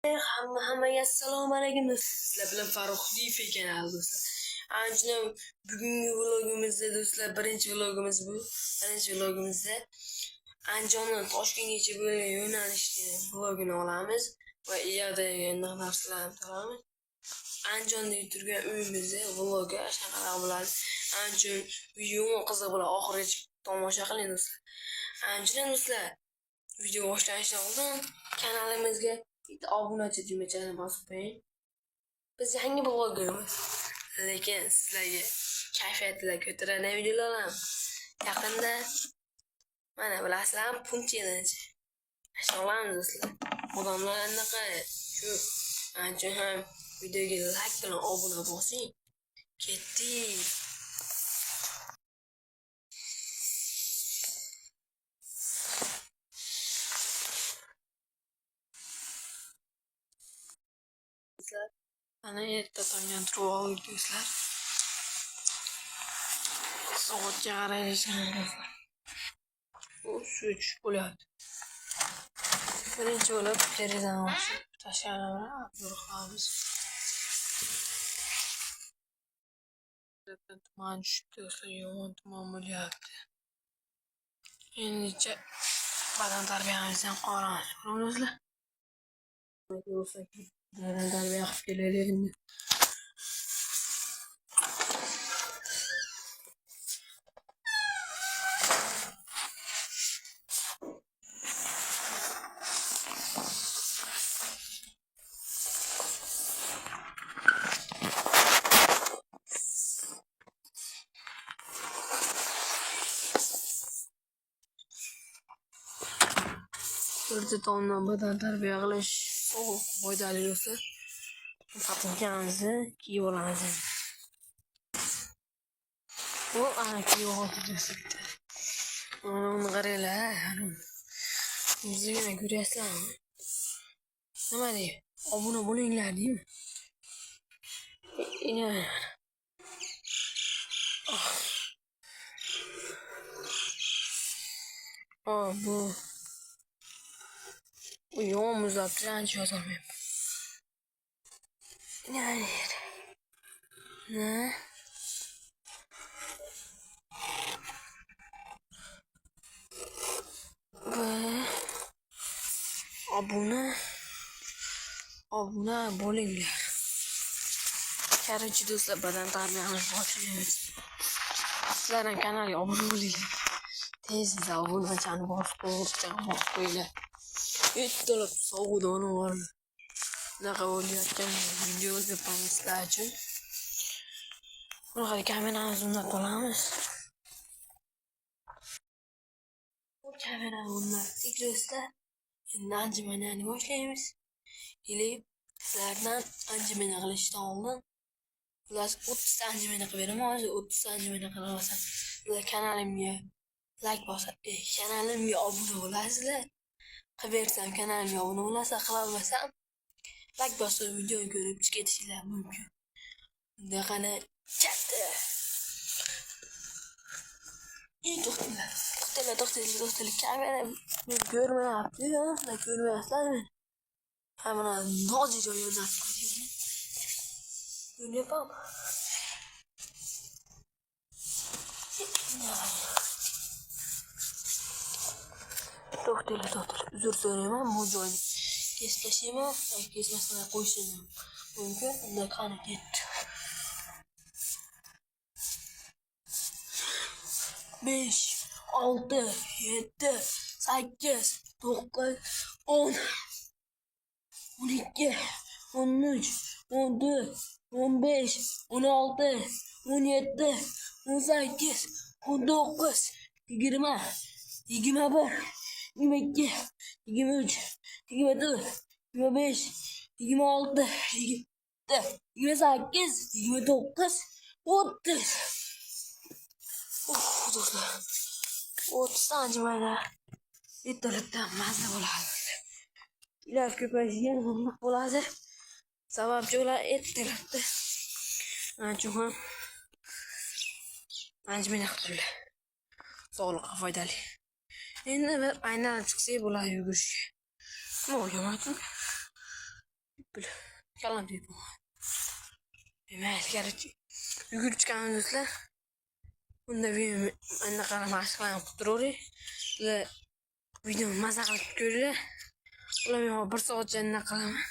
Hammaga assalomu alaykum do'stlar. Sizlar bilan Farruxdiyev kanali do'stlar. Anjina bugungi vlogimizda do'stlar, birinchi vlogimizda Andijondan Toshkentgacha bo'lgan yo'nalishni vlogini olamiz va iyada narsalarni olamiz. Andijonda turgan uyimizda vlogi shanaqa bo'ladi. Andijon videomi qiziq bo'ladi, oxirigacha tomosha qiling do'stlar. Andijon do'stlar, video boshlashdan oldin kanalimizga obunachi tugmachani bosib qo'ying. Biz yangi vloggermiz, lekin sizlarga kayfiyatlar ko'taradigan videolar yaqinda mana bilasizlar, pun challenge olamiz do'stlar. Odamlar anaqa shu ancha ham videoga like bilan obuna bosing. Ketdik. Ana erta tongdan turib oldik do'stlar. Soatga qaraylik. Bu such bo'lyapti. Birinchi bo'lib derazadan ochib tashlaymiz. Tuman tushibdi do'stlar, yomon tuman bo'lyapti. Endi badan tarbiyamizdan qoramiz do'stlar. Badan tarbiya qilib kelaylik endi. Birta tomdan badan tarbiya qilish foydali do'stlar. Fatimkamizni kiyib olamiz endi. Bu ana kiyib oldik do'stlar. Mana qaranglar. Yuzini ko'ryapsizlarmi? Nima deydi? Obuna bo'linglar deymi? Bu yomon muzlabdi, ancha yozolmayapman. Ne? Obuna bo'linglar. Короче do'stlar, badan tarbiyamiz boshlaymiz. Sizlar ham kanalga obuna bo'linglar. Tezda obunachani bosib qo'yinglar. Ertalab sovuqdan olib bunaqa bo'layotgan videoni yapamiz sizlar uchun. Bunaqa kameramizni o'rnatib olamiz. Bu kamerani o'rnatdik do'stlar. Endi anjumanni boshlaymiz. Sizlardan anjumani qilishdan oldin ular 30 ta anjumani qilib beraman. Hozir 30 ta anjumani qilib olsam, ular kanalimga like bosib, kanalimga obuna bo'lasizlar. Qilib bersam kanalimga obuna bo'lasizlar, qila olmasam like bosib videoni ko'rib ketishingiz mumkin. Unda qana chatta. To'xtanglar. Kamera men ko'rmayapti-yu, ko'rmayapsizlarmi? Hamma nozi joyida ko'ryapman. Ko'ryapman. To'xtanglar. Uzr so'rayman, bu joyni kesib tashlayman, kesmasdan qo'yishim mumkin. Unda qani ketdi. 5 6 7 8 9 10 12 13 14 15 16 17 18 19 20 21 22 23 24 25 26 27 28 29 30 do'stlar. 30 anjumanda ertalabdan mazza bo'ladi. Ilar ko'paygan bo'ladi. Sababchi ular ertalabda ancha ham anjumanda qiladi. Sog'liqqa foydali. Endi bir aynan chiqsak bo'ladi yugurishga. Nima o'ylamayapman? Kallam deyip. Demek gerçi. Yugurib chiqamiz do'stlar. Bunda benim anaqa mashqlarni qilib turaveray. Sizlar videoni maza qilib ko'ringlar. Ular men 1 soatcha anaqa qilaman.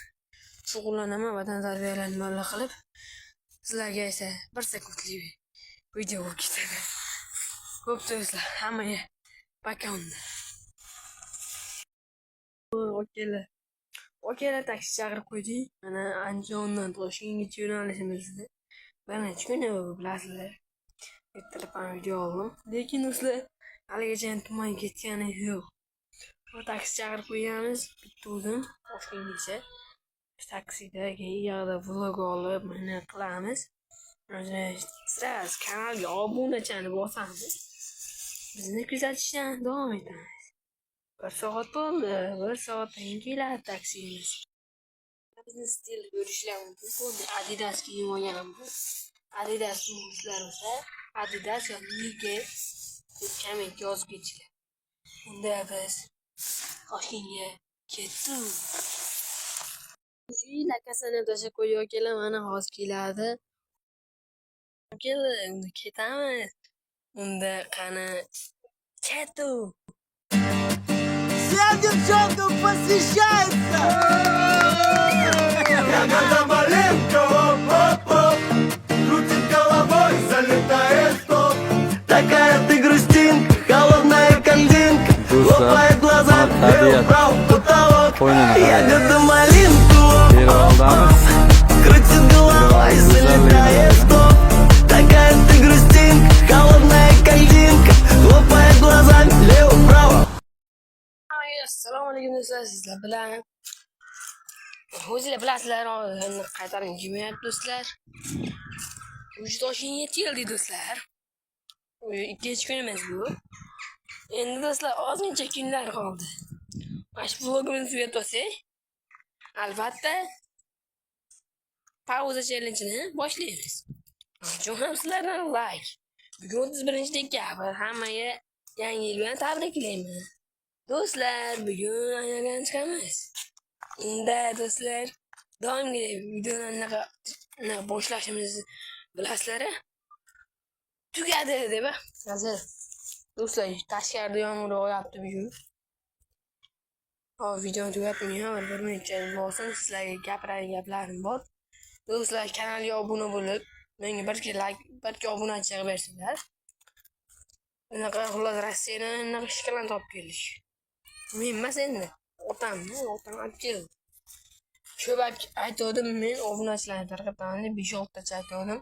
Shug'ullanaman vatan tarbiyalarini balla qilib. Sizlarga esa 1 sekundlik video bo'lib ketadi. Ko'p do'stlar, hammaga paka unda. Okeylar taksi chaqirib qo'ydik. Mana Andijondan Toshkentgacha yo'nalishimizda. Bir necha kun bilasizlar. Telefon video oldim. Lekin do'stlar, haligacha tuman ketgani yo'q. Bu taksi chaqirib qo'yamiz. Bitta o'zim Toshkentgacha. Taksida yoqda vlog olib, mana qilamiz. Sizlar kanalga obunachani bosamiz. Bizni kuzatishdan davom etamiz. 1 soat bo'ldi. 1 soatdan keyin keladi taksimiz. Bizni stil ko'rishlar mumkin. Bu Adidas kiyim olganmiz. Adidas yuzlar bo'lsa, Adidas yoki Nike deb komment yozib ketinglar. Unda biz Toshkentga ketdik. Shu lakasini tashlab qo'yib kelar, mana hozir keladi. Unda ketamiz. Unda qani ketdik. Всем девчонкам посвящается! Ягода малинка, оп-оп-оп, крутит головой, залетает в топ. Такая ты грустинка, холодная кандинка, лопает глаза, вправо потолок. Ягода малинка, оп-оп, крутит головой, залетает в топ. Такая ты грустинка, холодная кандинка, лопает глаза, лево-право. Assalomu alaykum do'stlar, sizlar bilan o'zinglar bilasizlar, qaytaring kelmayapti do'stlar. Toshkentga keldik do'stlar. 2-kunimiz bu. Endi do'stlar ozgincha kunlar qoldi. Mana shu vlogimizni tugatib olsak, albatta pauza challenge-ni boshlaymiz. Ham sizlardan like. Bugun 31-dekabr, hammaga yangi yil bilan tabriklayman. Do'stlar, bugun aynan chiqamiz. Unda do'stlar, doimgi videoni boshlashimizni bilasizlar. Tugadi deb. Hozir do'stlar, tashqarida yomg'ir yog'yapti bugun. Hozir videoni tugatmayman, bir minutcha bo'lsin, sizlarga gapiradigan gaplarim bor. Do'stlar, kanalga obuna bo'lib, menga bir like, bir obunachi qilib bersinglar. Bunaqa xullas Rossiyadan bunaqa shikolatni topib keldik. Men emas endi, otam olib keldi. Shu aytdim, men obunachilarni tarqataman deb 5-6 tacha aytdim.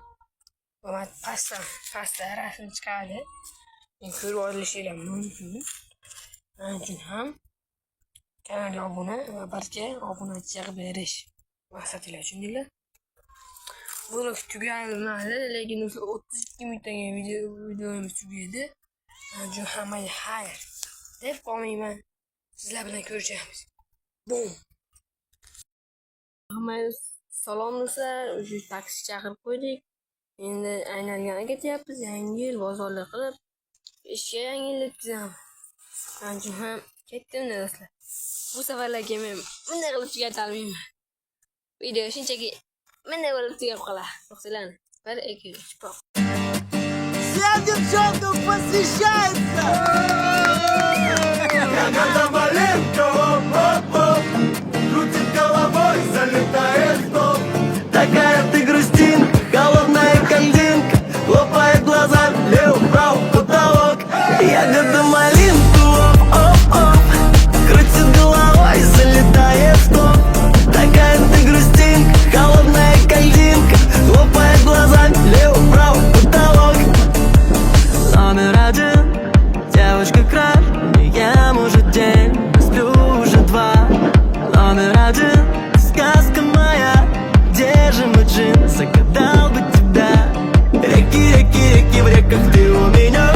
Va pastda rasm chiqadi. Men ko'rib olishinglar mumkin. Shuning uchun ham kanalga obuna va barcha obunachi qilib berish maqsadinglar, tushundinglar? Vlog tugalmadi, lekin 32 minutdagi videomiz tugadi. Shuning hammaga xayr deb qolmayman. Sizlar bilan ko'rishamiz. Bum. Hammaga salom do'stlar. O'sha taksi chaqirib qo'ydik. Endi aylangan ketyapmiz. Yangi yil bozorlar qilib, ishga yangi yil o'tkazamiz. Shuning ham ketdim do'stlar. Bu safarlarga men bunday qilib tugatolmayman. Video shunchaki bunday qilib tugab qoladi. To'xtalang. 1 2 3 pop. Всем девчонкам посвящается! Ягода малинка, оп-оп-оп, крутит головой, залетает в топ. Такая ты грустинка, холодная кандинка, лопает глаза, лево-право потолок. Ягода малинка, оп-оп-оп, крутит головой, залетает в топ. Такая ты грустинка, холодная кандинка, лопает глаза, лево-право потолок. Номер 1, девочка краш, я может день, сплю уже 2. Номер 1, сказка моя, где же мой джин, загадал бы тебя. Реки, реки, реки, в реках ты у меня.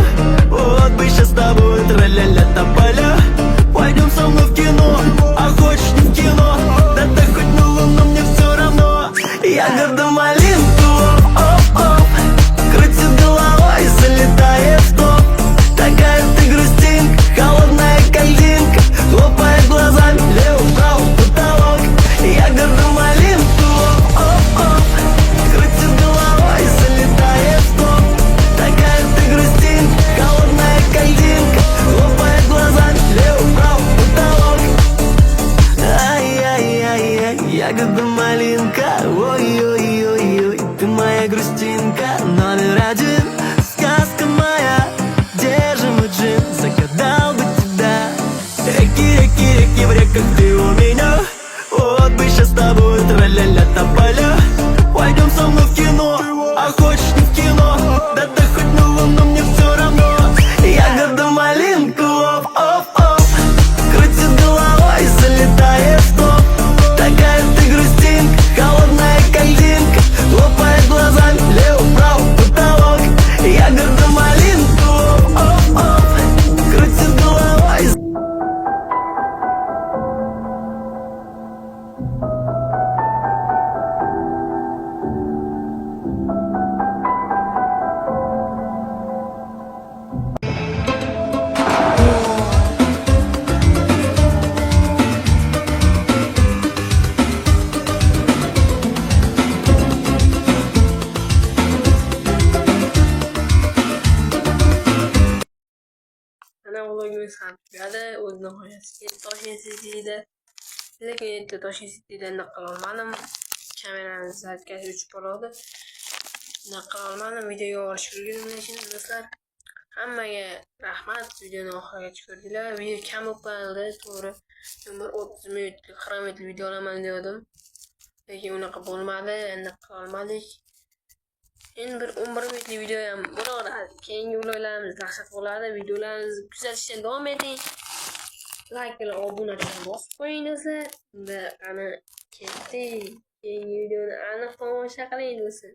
Вот бы сейчас с тобой тра-ля-ля тополя. Пойдем со мной в кино, а хочешь не в кино, да ты хоть на луну, мне все равно. Ягода малинка, оп-оп-оп, крутит головой, залетает в топ. Такая ты грустинка, холодная кандинка, лопает глазами, лево-право потолок. Ягода малинка. Ягода малинка, ой-ой-ой-ой, ты моя грустинка номер один. Сказка моя, где же мой джин? Загадал бы тебя. Реки, реки, реки в реках, ты у меня. Вот бы сейчас с тобой тра-ля-ля тополя. Пойдем со мной в кино, а хочешь не в кино? Да ты хоть на луну, мне все равно. Ягода малинка, оп-оп-оп, крутит головой, залетает в топ. Такая ты грустинка, холодная как льдинка, лопает глазами лево-право потолок. Ягода малинка, оп-оп-оп, крутит головой. Ana vlogimiz ham tugadi. O'z nihoyasiga Toshkent City'da. Lekin endi Toshkent City'da naql olmadim. Kamerani zatkasi uchib qoldi. Naql olmadim. Videoga olishga ulgurmagan uchun do'stlar. Hammaga rahmat. Videoni oxirigacha ko'rdinglar. Video kam bo'lib qoldi, to'g'ri. Men 30 minutlik, 40 minutlik video olaman degandim. Lekin unaqa bo'lmadi. Endi qila olmadik. Endi bir 11 minutlik video ham bo'laveradi. Keyingi vloglarimiz dahshat bo'ladi. Videolarimizni kuzatishdan davom eting. Like bilan obunachilarni bosib qo'ying do'stlar. Unda qani ketdik. Keyingi videoni aniq tomosha qiling do'stlar.